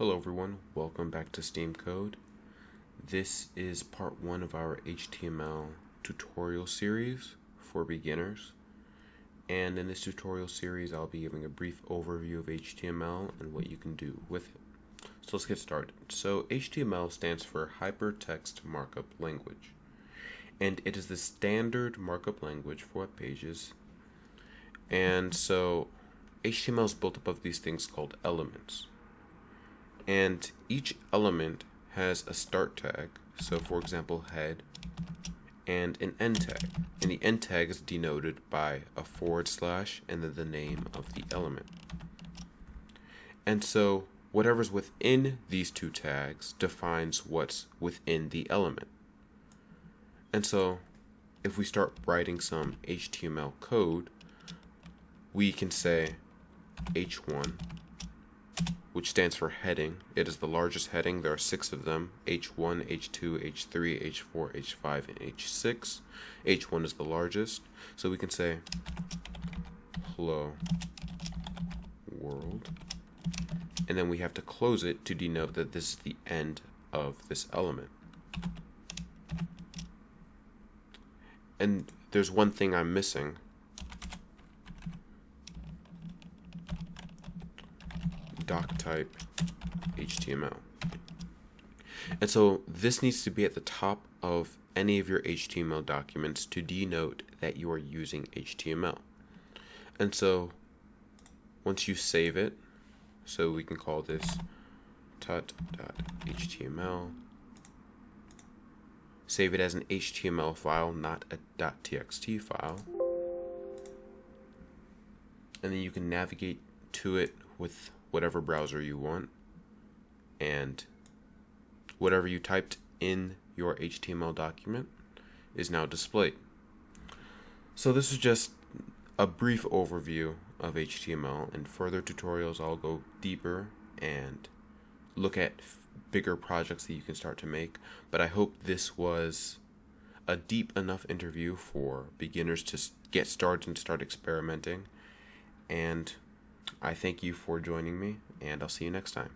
Hello everyone, welcome back to Steam Code. This is part 1 of our HTML tutorial series for beginners. And in this tutorial series, I'll be giving a brief overview of HTML and what you can do with it. So let's get started. So HTML stands for Hypertext Markup Language. And it is the standard markup language for web pages. And so HTML is built up of these things called elements. And each element has a start tag, so for example head, and an end tag. And the end tag is denoted by a / and then the name of the element. And so whatever's within these two tags defines what's within the element. And so if we start writing some HTML code, we can say h1, which stands for heading. It is the largest heading. There are 6 of them: H1, H2, H3, H4, H5, and H6. H1 is the largest. So we can say hello world. And then we have to close it to denote that this is the end of this element. And there's one thing I'm missing. Doc type HTML. And so this needs to be at the top of any of your HTML documents to denote that you are using HTML. And so once you save it, so we can call this tut.html, save it as an HTML file, not a .txt file, and then you can navigate to it with whatever browser you want, and whatever you typed in your HTML document is now displayed. So this is just a brief overview of HTML. In further tutorials, I'll go deeper and look at bigger projects that you can start to make, but I hope this was a deep enough interview for beginners to get started and start experimenting. And I thank you for joining me, and I'll see you next time.